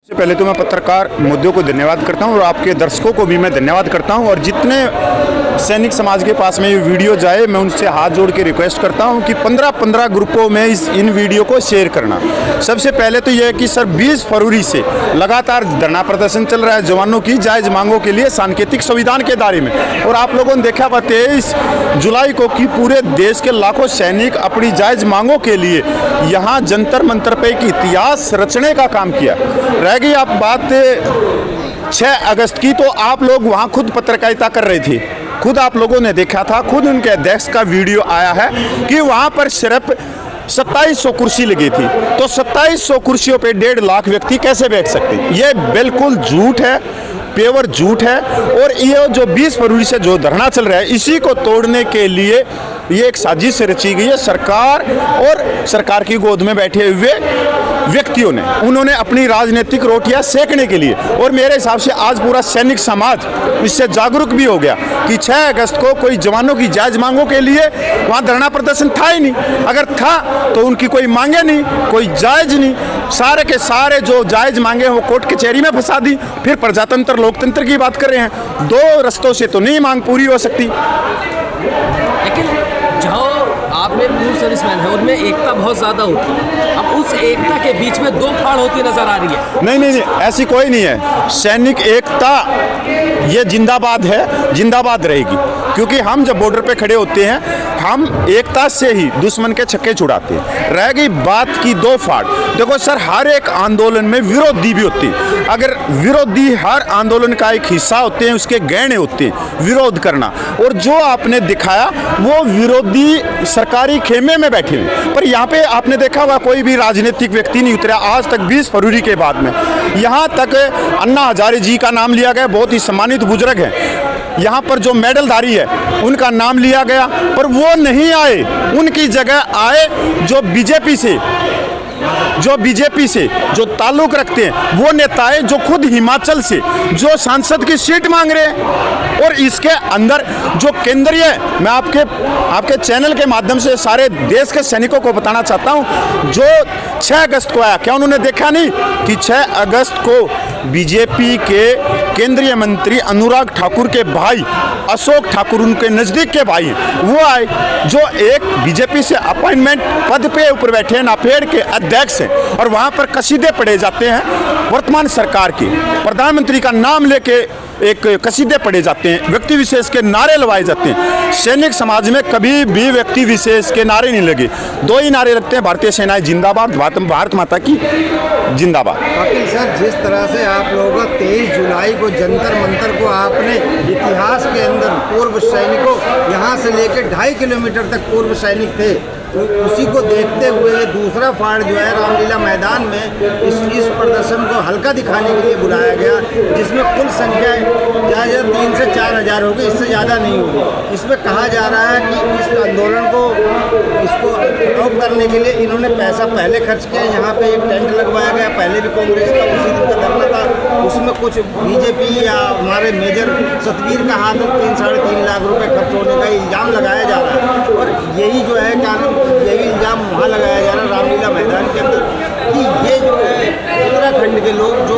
सबसे पहले तो मैं पत्रकार मुद्दों को धन्यवाद करता हूं और आपके दर्शकों को भी मैं धन्यवाद करता हूं और जितने सैनिक समाज के पास में ये वीडियो जाए मैं उनसे हाथ जोड़ के रिक्वेस्ट करता हूं कि 15-15 ग्रुपों में इन वीडियो को शेयर करना। सबसे पहले तो यह है कि सर 20 फरवरी से लगातार धरना प्रदर्शन चल रहा है जवानों की जायज़ मांगों के लिए सांकेतिक संविधान के दायरे में, और आप लोगों ने देखा 23 जुलाई को कि पूरे देश के लाखों सैनिक अपनी जायज़ मांगों के लिए यहाँ जंतर मंतर पे एक इतिहास रचने का काम किया। रह गई आप बात 6 अगस्त की, तो आप लोग वहाँ खुद पत्रकारिता कर रहे थे, खुद आप लोगों ने देखा था, खुद उनके अध्यक्ष का वीडियो आया है कि वहाँ पर सिर्फ 2700 कुर्सी लगी थी, तो 2700 कुर्सियों पे 1.5 लाख व्यक्ति कैसे बैठ सकते? ये बिल्कुल झूठ है, पेवर झूठ है। और ये जो 20 फरवरी से जो धरना चल रहा है इसी को तोड़ने के लिए ये एक साजिश रची गई है सरकार और सरकार की गोद में बैठे हुए व्यक्तियों ने। उन्होंने अपनी राजनीतिक रोटियां सेकने के लिए, और मेरे हिसाब से आज पूरा सैनिक समाज इससे जागरूक भी हो गया कि 6 अगस्त को कोई जवानों की जायज़ मांगों के लिए वहाँ धरना प्रदर्शन था ही नहीं। अगर था तो उनकी कोई मांगे नहीं, कोई जायज़ नहीं, सारे के सारे जो जायज़ मांगे वो कोर्ट कचहरी में फंसा दी। फिर प्रजातंत्र लोकतंत्र की बात कर रहे हैं, 2 रस्तों से तो नहीं मांग पूरी हो सकती। लेकिन जहाँ आप में पूर्व सर्विसमैन है उनमें एकता बहुत ज़्यादा होती है, अब उस एकता के बीच में 2 फाड़ होती नजर आ रही है। नहीं, ऐसी कोई नहीं है। सैनिक एकता ये जिंदाबाद है, जिंदाबाद रहेगी, क्योंकि हम जब बॉर्डर पे खड़े होते हैं हम एकता से ही दुश्मन के छक्के छुड़ाते हैं। रह गई बात की 2 फाड़, देखो सर हर एक आंदोलन में विरोधी भी होती है। अगर विरोधी हर आंदोलन का एक हिस्सा होते हैं, उसके गहने होते हैं विरोध करना, और जो आपने दिखाया वो विरोधी सरकारी खेमे में बैठे हुए। पर यहाँ पे आपने देखा हुआ कोई भी राजनीतिक व्यक्ति नहीं उतरा आज तक 20 फरवरी के बाद में। यहाँ तक अन्ना हजारे जी का नाम लिया गया, बहुत ही सम्मानित बुजुर्ग हैं। यहाँ पर जो मेडलधारी है उनका नाम लिया गया, पर वो नहीं आए, उनकी जगह आए जो बीजेपी से जो ताल्लुक रखते हैं वो नेताएं जो खुद हिमाचल से जो सांसद की सीट मांग रहे हैं। और इसके अंदर जो केंद्रीय, मैं आपके चैनल के माध्यम से सारे देश के सैनिकों को बताना चाहता हूं, जो 6 अगस्त को आया, क्या उन्होंने देखा नहीं कि 6 अगस्त को बीजेपी के केंद्रीय मंत्री अनुराग ठाकुर के भाई अशोक ठाकुर, उनके नज़दीक के भाई वो आए, जो एक बीजेपी से अपॉइंटमेंट पद पे ऊपर बैठे हैं, नाफेड के अध्यक्ष हैं, और वहाँ पर कसीदे पढ़े जाते हैं वर्तमान सरकार के, प्रधानमंत्री का नाम लेके एक कसीदे पढ़े जाते हैं, व्यक्ति विशेष के नारे लगाए जाते हैं। सैनिक समाज में कभी भी व्यक्ति विशेष के नारे नहीं लगे, 2 ही नारे लगते हैं, भारतीय सेनाएं जिंदाबाद, भारत माता की जिंदाबाद। वकील सर, जिस तरह से आप लोगों 23 जुलाई को जंतर मंतर को आपने इतिहास के अंदर पूर्व सैनिकों यहाँ से लेकर 2.5 किलोमीटर तक पूर्व सैनिक थे, तो उसी को देखते हुए ये दूसरा फाड़ जो है रामलीला मैदान में इस प्रदर्शन को हल्का दिखाने के लिए बुलाया गया, जिसमें कुल संख्या 3 से 4 हज़ार होगी, इससे ज़्यादा नहीं होगी। इसमें कहा जा रहा है कि इस आंदोलन को इसको रोक करने के लिए इन्होंने पैसा पहले खर्च किया, यहाँ पे एक टेंट लगवाया गया, पहले भी कांग्रेस का उसी दिन का धरना था, उसमें कुछ बीजेपी या हमारे मेजर सतवीर का हाथ 3-3.5 लाख रुपए खर्च होने का इल्ज़ाम लगाया जा रहा है। और यही जो है क्या यही इल्ज़ाम वहाँ लगाया जा रहा है रामलीला मैदान के अंदर कि ये जो है उत्तराखंड के लोग जो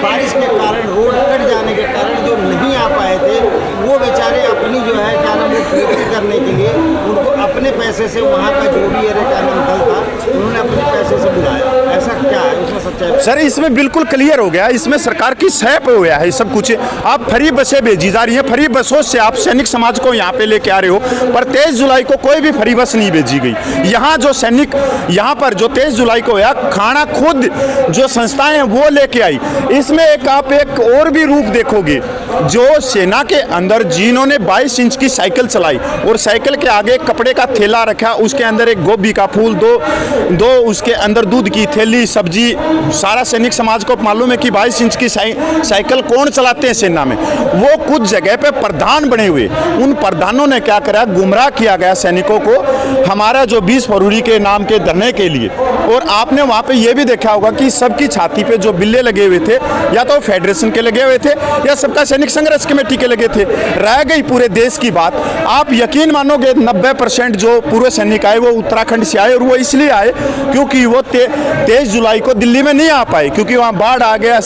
बारिश के कारण रोड कट जाने के कारण जो नहीं आ पाए थे, वो बेचारे अपनी जो है क्या नाम पूर्ति करने के लिए उनको अपने पैसे से वहाँ का जो भी क्या नाम दल था उन्होंने अपने पैसे से बुलाया। ऐसा क्या है उसमें सच्चाई? सर इसमें बिल्कुल क्लियर हो गया, इसमें सरकार की सह पे हो गया है सब कुछ। आप फ्री बसें भेजी जा रही हैं, फ्री बसों से आप सैनिक समाज को यहाँ पे लेके आ रहे हो, पर 23 जुलाई को कोई भी फ्री बस नहीं भेजी गई। यहाँ जो सैनिक यहाँ पर जो 23 जुलाई को आया, खाना खुद जो संस्थाएं हैं वो लेके आई। इसमें आप एक और भी रूप देखोगे, जो सेना के अंदर जिन्होंने 22 इंच की साइकिल चलाई और साइकिल के आगे कपड़े का थैला रखा, उसके अंदर एक गोभी का फूल, दो उसके अंदर दूध की थैली, सब्जी, सारा सैनिक समाज को मालूम है कि 22 इंच की साइकिल कौन चलाते हैं सेना में। वो कुछ जगह पे प्रधान बने हुए, उन प्रधानों ने क्या करा, गुमराह किया गया सैनिकों को हमारा जो 20 फरवरी के नाम के धरने के लिए। और आपने वहाँ पे ये भी देखा होगा कि सबकी छाती पे जो बिल्ले लगे हुए थे, या तो फेडरेशन के लगे हुए थे या सबका सैनिक संघर्ष कमेटी के लगे थे। रह गई पूरे देश की बात, आप यकीन मानोगे 90% जो पूर्व सैनिक आए वो उत्तराखंड से आए, और वो इसलिए आए क्योंकि वो 23 जुलाई को दिल्ली में नहीं आ पाए, क्योंकि वहाँ बाढ़ आ गया,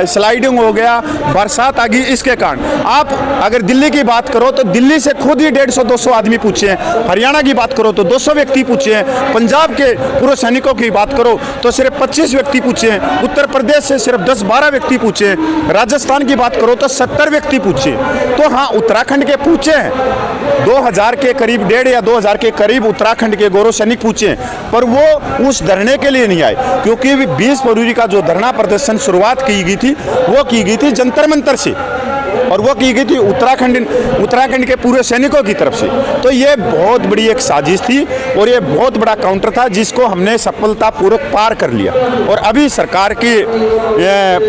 स्लाइडिंग हो गया, बरसात आ गई। इसके कारण आप अगर दिल्ली की बात करो तो दिल्ली से खुद ही 150-200 आदमी पूछे हैं, हरियाणा की बात करो तो 200 व्यक्ति पूछे हैं, पंजाब के पूर्व सैनिकों की बात करो तो सिर्फ 25 व्यक्ति पूछे हैं, उत्तर प्रदेश से सिर्फ 10-12 व्यक्ति पूछे हैं, राजस्थान की बात करो तो 70 व्यक्ति पूछे। तो हाँ, उत्तराखंड के पूछे हैं 2000 के करीब, 1.5 या 2000 के करीब उत्तराखंड के गौरव सैनिक पूछे, पर वो उस धरने के लिए नहीं आए, क्योंकि 20 फरवरी का जो धरना प्रदर्शन शुरुआत की गई थी वो की गई थी जंतर मंतर से, और वो की गई थी उत्तराखंड के पूरे सैनिकों की तरफ से। तो ये बहुत बड़ी एक साजिश थी और ये बहुत बड़ा काउंटर था जिसको हमने सफलतापूर्वक पार कर लिया, और अभी सरकार की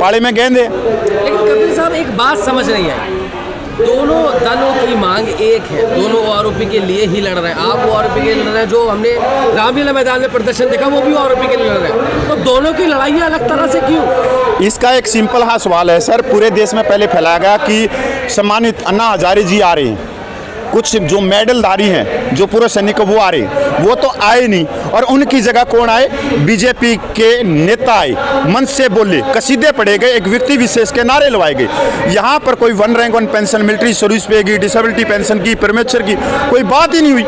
पाले में गेंद है। लेकिन कपिल साहब, एक बात समझ नहीं आई, दोनों दलों की मांग एक है, दोनों आरोपी के लिए ही लड़ रहे हैं। आप वो आरोपी के लिए लड़ रहे हैं, जो हमने रामलीला मैदान में प्रदर्शन देखा वो भी आरोपी के लिए लड़ रहे हैं, तो दोनों की लड़ाइयाँ अलग तरह से क्यों? इसका एक सिंपल हाँ सवाल है सर। पूरे देश में पहले फैलाया गया कि सम्मानित अन्ना हजारे जी आ रहे हैं, कुछ जो मेडलधारी हैं, जो पूर्व सैनिक वो आ रहे हैं, वो तो आए नहीं, और उनकी जगह कौन आए? बीजेपी के नेता आए, मंच से बोले, कसीदे पढ़े गए, एक व्यक्ति विशेष के नारे लवाए गए। यहाँ पर कोई 1 रैंक 1 पेंशन, मिलिट्री सर्विस पे की, डिसेबिलिटी पेंशन की, परमेश्वर की कोई बात ही नहीं हुई।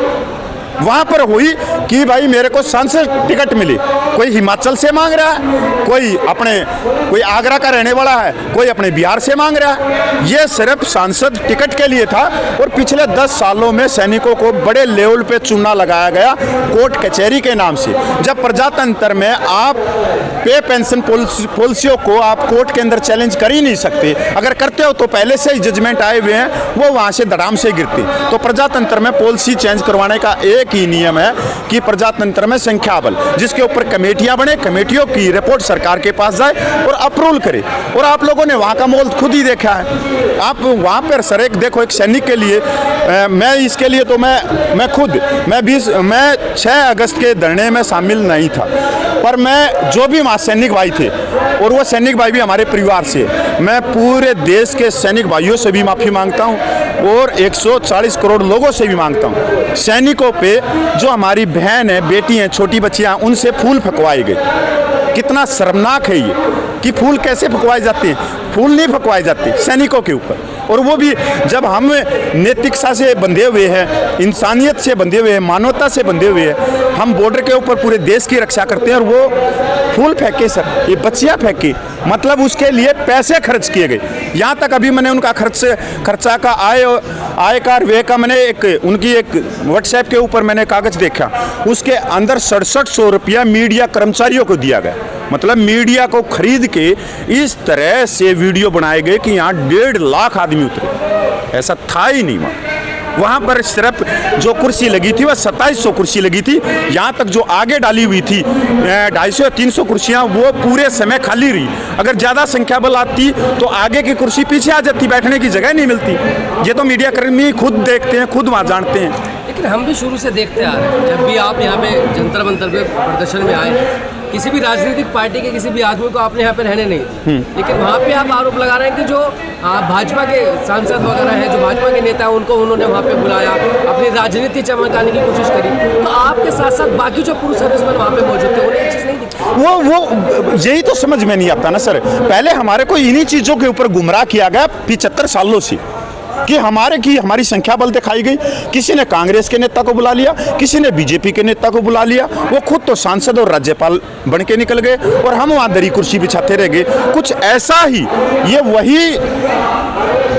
वहाँ पर हुई कि भाई मेरे को सांसद टिकट मिली, कोई हिमाचल से मांग रहा है, कोई आगरा का रहने वाला है, कोई अपने बिहार से मांग रहा है। ये सिर्फ सांसद टिकट के लिए था, और पिछले 10 सालों में सैनिकों को बड़े लेवल पे चूना लगाया गया कोर्ट कचहरी के नाम से। जब प्रजातंत्र में आप पे पेंशन पॉलिसियों को आप कोर्ट के अंदर चैलेंज कर ही नहीं सकते, अगर करते हो तो पहले से ही जजमेंट आए हुए हैं, वो वहाँ से धड़ाम से गिरते। तो प्रजातंत्र में पॉलिसी चेंज करवाने का एक ही नियम है कि प्रजातंत्र में संख्या बल, जिसके ऊपर कमेटियां बने, कमेटियों की रिपोर्ट सरकार के पास जाए और अप्रूवल करे। और आप लोगों ने वहां का माहौल खुद ही देखा है। आप वहां पर सर एक देखो, एक सैनिक के लिए मैं इसके लिए तो मैं 6 अगस्त के धरने में शामिल नहीं था, पर मैं जो भी वहाँ सैनिक भाई थे, और वो सैनिक भाई भी हमारे परिवार से, मैं पूरे देश के सैनिक भाइयों से भी माफ़ी मांगता हूँ और 140 करोड़ लोगों से भी मांगता हूँ। सैनिकों पे जो हमारी बहन है, बेटी हैं, छोटी बच्चियाँ, उनसे फूल फकवाए गए। कितना शर्मनाक है ये कि फूल कैसे फकवाए जाते हैं। फूल नहीं फकवाए जाते सैनिकों के ऊपर, और वो भी जब हम नैतिकता से बंधे हुए हैं, इंसानियत से बंधे हुए हैं, मानवता से बंधे हुए हैं, हम बॉर्डर के ऊपर पूरे देश की रक्षा करते हैं, और वो फूल फेंके सर, ये बच्चियाँ फेंकी, मतलब उसके लिए पैसे खर्च किए गए। यहाँ तक अभी मैंने उनका खर्चा का आय का व्यय का मैंने उनकी एक व्हाट्सएप के ऊपर मैंने कागज देखा, उसके अंदर 6700 रुपया मीडिया कर्मचारियों को दिया गया। मतलब मीडिया को खरीद के इस तरह से वीडियो बनाए गए कि यहाँ 1.5 लाख आदमी उतरे, ऐसा था ही नहीं वहाँ पर सिर्फ जो कुर्सी लगी थी वह 2700 कुर्सी लगी थी। यहाँ तक जो आगे डाली हुई थी 250 या 300 कुर्सियाँ, वो पूरे समय खाली रही। अगर ज़्यादा संख्या बल आती तो आगे की कुर्सी पीछे आ जाती, बैठने की जगह नहीं मिलती। ये तो मीडिया कर्मी खुद देखते हैं, खुद वहाँ जानते हैं। लेकिन हम भी शुरू से देखते आ रहे हैं, जब भी आप यहाँ पे जंतर मंतर पे प्रदर्शन में आए, किसी भी राजनीतिक पार्टी के किसी भी आदमी को आपने यहाँ पे रहने नहीं दी, लेकिन वहाँ पे आप आरोप लगा रहे हैं कि जो भाजपा के सांसद वगैरह हैं, जो भाजपा के नेता हैं, उनको उन्होंने वहाँ पे बुलाया, अपनी राजनीति चमकाने की कोशिश करी। तो आपके साथ साथ बाकी जो पूर्व सर्विसमैन वहाँ पे मौजूद थे, उन्हें ये चीज़ नहीं दिखी। वो यही तो समझ में नहीं आता ना सर। पहले हमारे को इन्हीं चीज़ों के ऊपर गुमराह किया गया 75 सालों से कि हमारी संख्या बल दिखाई गई। किसी ने कांग्रेस के नेता को बुला लिया, किसी ने बीजेपी के नेता को बुला लिया, वो खुद तो सांसद और राज्यपाल बन के निकल गए और हम वहाँ दरी कुर्सी बिछाते रह गए। कुछ ऐसा ही ये वही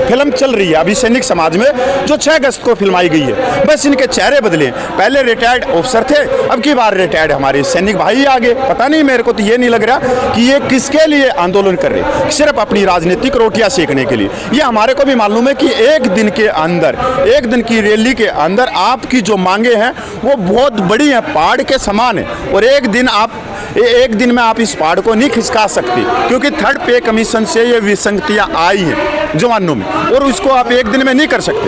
फिल्म चल रही है अभी सैनिक समाज में, जो 6 अगस्त को फिल्माई गई है। बस इनके चेहरे बदले, पहले रिटायर्ड ऑफिसर थे, अब की बार रिटायर्ड हमारे सैनिक भाई आगे। पता नहीं, मेरे को तो ये नहीं लग रहा कि ये किसके लिए आंदोलन कर रहे, सिर्फ अपनी राजनीतिक रोटियां सेकने के लिए। ये हमारे को भी मालूम है कि एक दिन के अंदर, एक दिन की रैली के अंदर आपकी जो मांगे हैं वो बहुत बड़ी हैं, पहाड़ के समान है, और एक दिन में आप इस पहाड़ को नहीं खिसका सकते, क्योंकि 3rd पे कमीशन से ये विसंगतियाँ आई हैं जवानों में, और उसको आप एक दिन में नहीं कर सकते।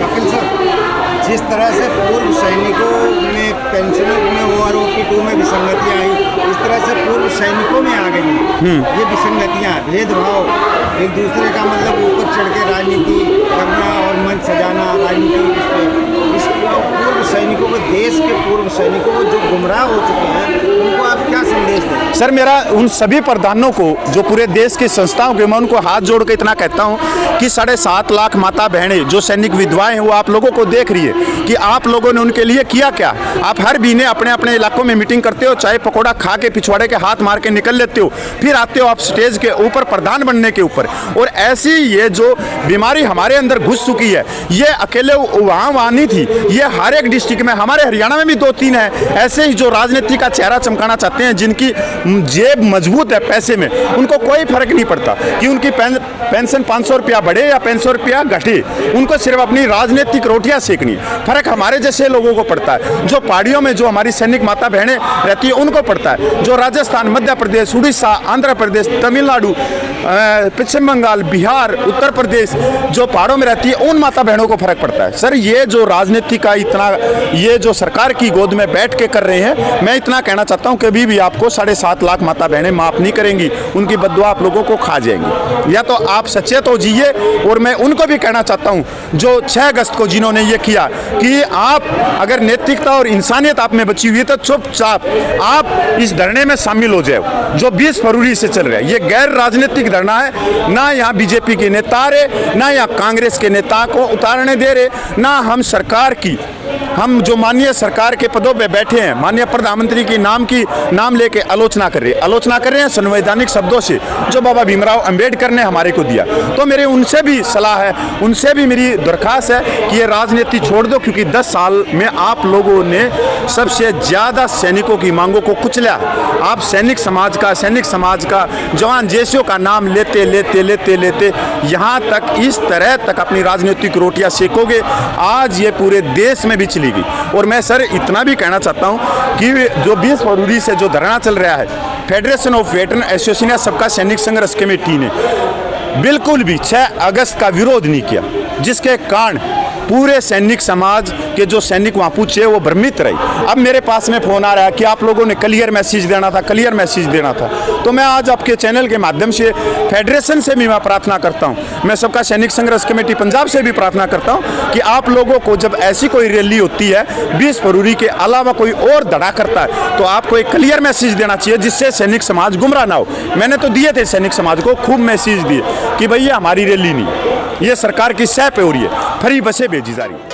जिस तरह से पूर्व सैनिकों में पेंशनों में OROP 2 में विसंगतियाँ आई, इस तरह से पूर्व सैनिकों में आ गई ये विसंगतियाँ, भेदभाव, एक दूसरे का मतलब ऊपर चढ़ के राजनीति करना और मंच सजाना, राजनीति पूर्व सैनिकों को, देश के पूर्व सैनिकों को जो गुमराह हो चुके हैं, उनको आप क्या संदेश दें? सर, मेरा उन सभी प्रधानों को, जो पूरे देश की संस्थाओं के, मैं उनको हाथ जोड़ के इतना कहता हूं कि 7.5 लाख माता बहनें जो सैनिक विधवाएं हैं, वो आप लोगों को देख रही है कि आप लोगों ने उनके लिए किया क्या। आप हर महीने अपने अपने इलाकों में मीटिंग करते हो, चाय पकौड़ा खा के पिछवाड़े के हाथ मार के निकल लेते हो, फिर आते हो आप स्टेज के ऊपर प्रधान बनने के ऊपर। और ऐसी ये जो बीमारी हमारे अंदर घुस चुकी है, ये अकेले वहाँ नहीं थी, ये हर एक डिस्ट्रिक्ट में, हमारे हरियाणा में भी 2-3 है ऐसे ही जो राजनीति का चेहरा चमकाना चाहते हैं, जिनकी जेब मजबूत है पैसे में, उनको कोई फर्क नहीं पड़ता कि उनकी पेंशन 500 रुपया बढ़े या 500 रुपया घटे, उनको सिर्फ अपनी राजनीतिक रोटियां सेकनी। फर्क हमारे जैसे लोगों को पड़ता है, जो पहाड़ियों में जो हमारी सैनिक माता बहनें रहती है उनको पड़ता है, जो राजस्थान, मध्य प्रदेश, उड़ीसा, आंध्र प्रदेश, तमिलनाडु, पश्चिम बंगाल, बिहार, उत्तर प्रदेश, जो पहाड़ों में रहती है उन माता बहनों को फर्क पड़ता है। सर, ये जो राजनीति का इतना, ये जो सरकार की गोद में बैठ के कर रहे हैं, मैं इतना कहना चाहता हूँ कभी भी आपको 7.5 लाख माता बहनें माफ नहीं करेंगी, उनकी बद्दुआ आप लोगों को खा जाएंगी। या तो आप सचेत हो जाइए, और मैं उनको भी कहना चाहता हूँ जो 6 अगस्त को जिन्होंने ये किया कि आप अगर नैतिकता और इंसानियत आप में बची हुई है तो चुपचाप आप इस धरने में शामिल हो जाए जो 20 फरवरी से चल रहा है। ये गैर राजनीतिक धरना है, ना यहाँ बीजेपी के नेता आ रहे, ना यहाँ कांग्रेस के नेता को उतारने दे रहे, ना हम सरकार की, हम जो माननीय सरकार के पदों पे बैठे हैं, माननीय प्रधानमंत्री की नाम लेके आलोचना कर रहे हैं संवैधानिक शब्दों से, जो बाबा भीमराव अंबेडकर ने हमारे को दिया। तो मेरे उनसे भी सलाह है, उनसे भी मेरी दरख्वास्त है कि ये राजनीति छोड़ दो, क्योंकि 10 साल में आप लोगों ने सबसे ज़्यादा सैनिकों की मांगों को कुचला। आप सैनिक समाज का जवान जैसियों का नाम लेते यहाँ तक, इस तरह तक अपनी राजनीतिक रोटियां सेकोगे, आज ये पूरे देश में भी चली गई। और मैं सर इतना भी कहना चाहता हूँ कि जो 20 फरवरी से जो धरना चल रहा है, फेडरेशन ऑफ वेटरन एसोसिएशन या सबका सैनिक संघर्ष कमेटी ने बिल्कुल भी 6 अगस्त का विरोध नहीं किया, जिसके कारण पूरे सैनिक समाज के जो सैनिक वहाँ पूछे वो भ्रमित रहे। अब मेरे पास में फ़ोन आ रहा है कि आप लोगों ने क्लियर मैसेज देना था, तो मैं आज आपके चैनल के माध्यम से फेडरेशन से भी मैं प्रार्थना करता हूँ, मैं सबका सैनिक संघर्ष कमेटी पंजाब से भी प्रार्थना करता हूँ कि आप लोगों को जब ऐसी कोई रैली होती है 20 फरवरी के अलावा कोई और धड़ा करता है, तो आपको एक क्लियर मैसेज देना चाहिए जिससे सैनिक समाज गुमराह ना हो। मैंने तो दिए थे सैनिक समाज को, खूब मैसेज दिए कि भैया हमारी रैली नहीं, ये सरकार की सह पे हो रही है, फ्री बसें भेजी जा रही है।